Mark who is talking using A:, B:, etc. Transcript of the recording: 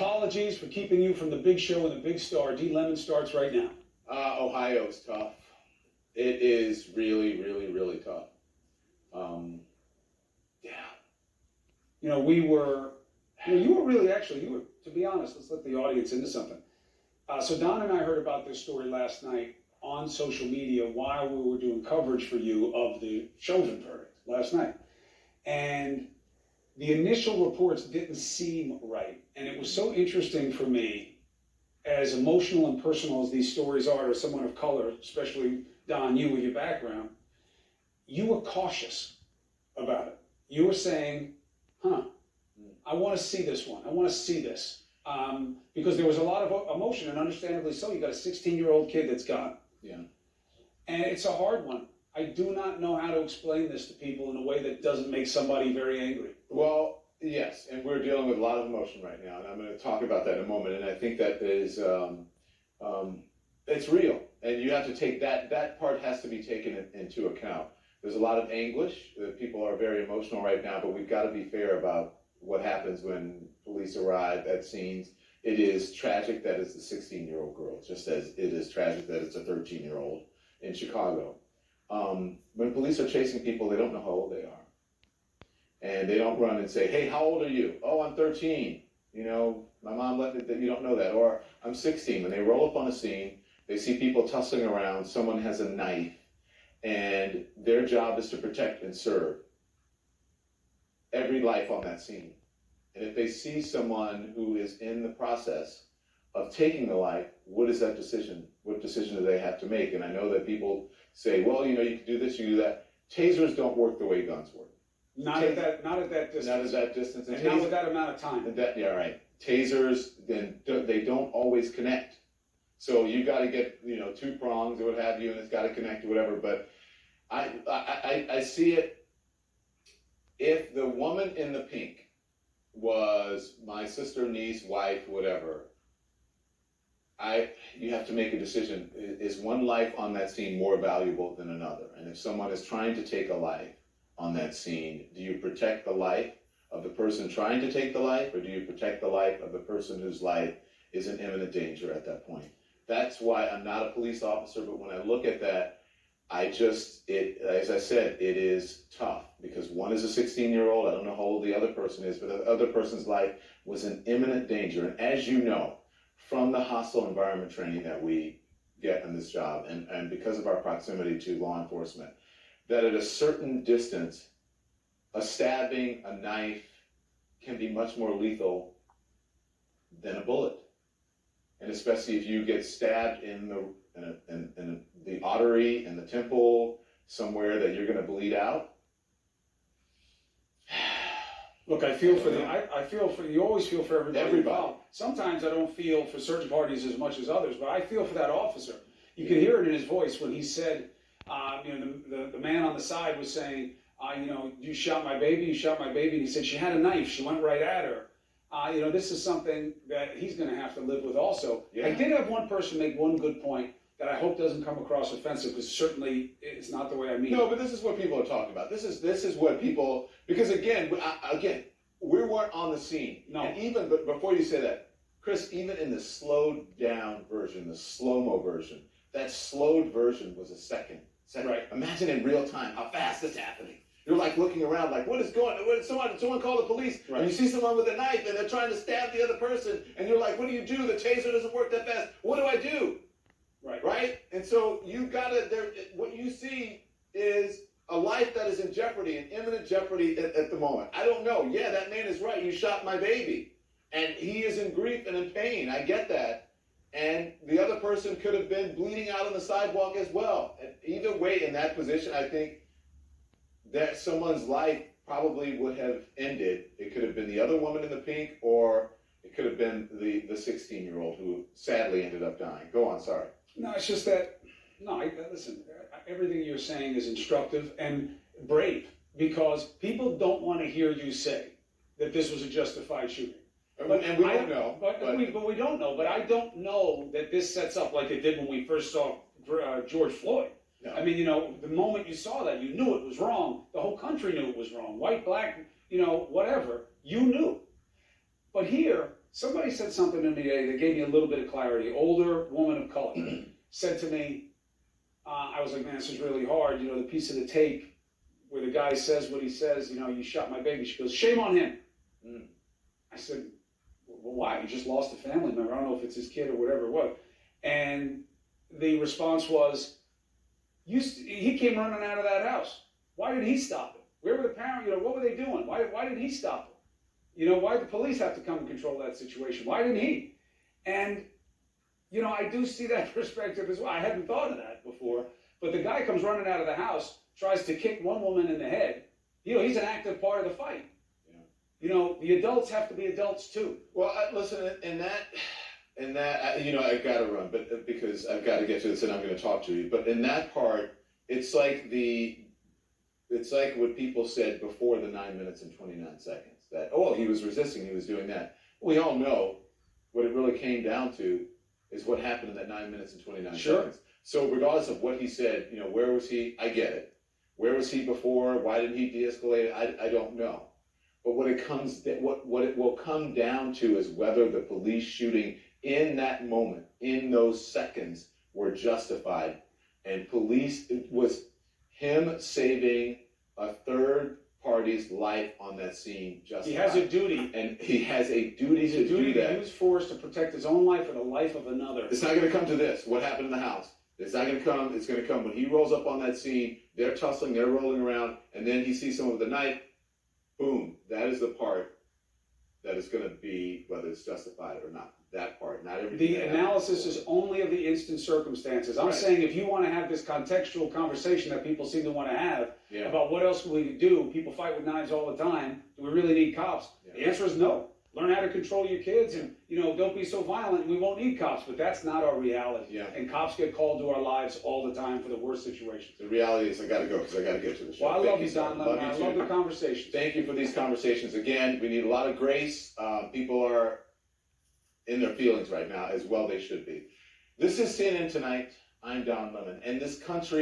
A: apologies for keeping you from the big show and the big star. D. Lemon starts right now.
B: Ohio's tough. It is really, really, really tough. Yeah.
A: You know, to be honest, let's let the audience into something. So Don and I heard about this story last night on social media while we were doing coverage for you of the Chauvin verdict last night. And the initial reports didn't seem right. And it was so interesting for me, as emotional and personal as these stories are to someone of color, especially Don, you with your background, you were cautious about it. You were saying, I want to see this one. I want to see this. Because there was a lot of emotion, and understandably so. You got a 16-year-old kid that's gone.
B: Yeah.
A: And it's a hard one. I do not know how to explain this to people in a way that doesn't make somebody very angry.
B: Well, yes, and we're dealing with a lot of emotion right now, and I'm going to talk about that in a moment. And I think that is, it's real, and you have to take that part has to be taken into account. There's a lot of anguish. People are very emotional right now, but we've got to be fair about what happens when police arrive at scenes. It is tragic that it's a 16-year-old girl, just as it is tragic that it's a 13-year-old in Chicago. When police are chasing people, they don't know how old they are. And they don't run and say, hey, how old are you? Oh, I'm 13. You know, my mom let me, that you don't know that. Or I'm 16. When they roll up on a scene, they see people tussling around, someone has a knife, and their job is to protect and serve every life on that scene. And if they see someone who is in the process of taking the life, what is that decision? What decision do they have to make? And I know that people say, well, you know, you can do this, you can do that. Tasers don't work the way guns work.
A: Not at that distance.
B: Not at that distance.
A: And not with that amount of time.
B: Yeah, right. Tasers, then they don't always connect. So you got to get, you know, 2 prongs or what have you, and it's got to connect or whatever. But I see it. If the woman in the pink was my sister, niece, wife, whatever, you have to make a decision. Is one life on that scene more valuable than another? And if someone is trying to take a life on that scene, do you protect the life of the person trying to take the life, or do you protect the life of the person whose life is in imminent danger at that point? That's why I'm not a police officer, but when I look at that, as I said, it is tough, because one is a 16-year-old, I don't know how old the other person is, but the other person's life was in imminent danger. And as you know, from the hostile environment training that we get in this job, and because of our proximity to law enforcement, that at a certain distance, a stabbing, a knife can be much more lethal than a bullet. And especially if you get stabbed in the artery, in the temple, somewhere that you're going to bleed out.
A: Look, I feel for you always feel for everybody involved. Sometimes I don't feel for certain parties as much as others, but I feel for that officer. You can hear it in his voice when he said, the man on the side was saying, you shot my baby, and he said she had a knife, she went right at her. This is something that he's going to have to live with also. Yeah. I did have one person make one good point that I hope doesn't come across offensive, because certainly it's not the way I mean it.
B: No, but this is what people are talking about. This is what people, because again, we weren't on the scene.
A: No.
B: And even before you say that, Chris, even in the slowed down version, the slow-mo version, that slowed version was a second.
A: Right.
B: Imagine in real time how fast it's happening. You're like looking around like, what is going on? Someone call the police.
A: Right.
B: And you see someone with a knife and they're trying to stab the other person. And you're like, what do you do? The taser doesn't work that fast. What do I do?
A: Right.
B: Right? And so you gotta, what you see is a life that is in jeopardy, in imminent jeopardy at the moment. I don't know. Yeah, that man is right. You shot my baby. And he is in grief and in pain. I get that. And the other person could have been bleeding out on the sidewalk as well. And either way, in that position, I think that someone's life probably would have ended. It could have been the other woman in the pink, or it could have been the 16-year-old who sadly ended up dying. Go on, sorry.
A: No, it's just that, listen, everything you're saying is instructive and brave, because people don't want to hear you say that this was a justified shooting.
B: And we don't know.
A: But we don't know. But I don't know that this sets up like it did when we first saw George Floyd.
B: No.
A: I mean, the moment you saw that, you knew it was wrong. The whole country knew it was wrong. White, black, whatever. You knew. But here, Somebody said something to me today that gave me a little bit of clarity. Older woman of color said to me, I was like, man, this is really hard. The piece of the tape where the guy says what he says, you shot my baby. She goes, shame on him. Mm. I said, well, why? He just lost a family member. I don't know if it's his kid or whatever it was. And the response was, he came running out of that house. Why did he stop it? Where were the parents? What were they doing? Why did he stop it? Why did the police have to come and control that situation? Why didn't he? And, I do see that perspective as well. I hadn't thought of that before. But the guy comes running out of the house, tries to kick one woman in the head. He's an active part of the fight. Yeah. The adults have to be adults too.
B: Well, listen, in that, I've got to run, but because I've got to get to this and I'm going to talk to you. But in that part, it's like what people said before the 9 minutes and 29 seconds. That, he was resisting, he was doing that. We all know what it really came down to is what happened in that 9 minutes and 29 seconds. So regardless of what he said, where was he? I get it. Where was he before? Why didn't he de-escalate it? I don't know. But what it will come down to is whether the police shooting in that moment, in those seconds, were justified. And it was him saving a third party's life on that scene justified.
A: He has a duty.
B: And he has a duty to do that.
A: To use force to protect his own life or the life of another.
B: It's not going to come to this. What happened in the house? It's not going to come. It's going to come when he rolls up on that scene. They're tussling. They're rolling around. And then he sees someone with a knife. Boom. That is the part that is going to be whether it's justified or not. That part, not everything.
A: The analysis is only of the instant circumstances. I'm saying if you want to have this contextual conversation that people seem to want to have about what else we could do, people fight with knives all the time. Do we really need cops? The answer is no. Learn how to control your kids and, don't be so violent. We won't need cops, but that's not our reality. Yeah. And cops get called to our lives all the time for the worst situations.
B: The reality is I got to go because I got to get to the show.
A: Well, I love you, Don. I love the conversation.
B: Thank you for these conversations. Again, we need a lot of grace. People are in their feelings right now, as well they should be. This is CNN Tonight. I'm Don Lemon, and this country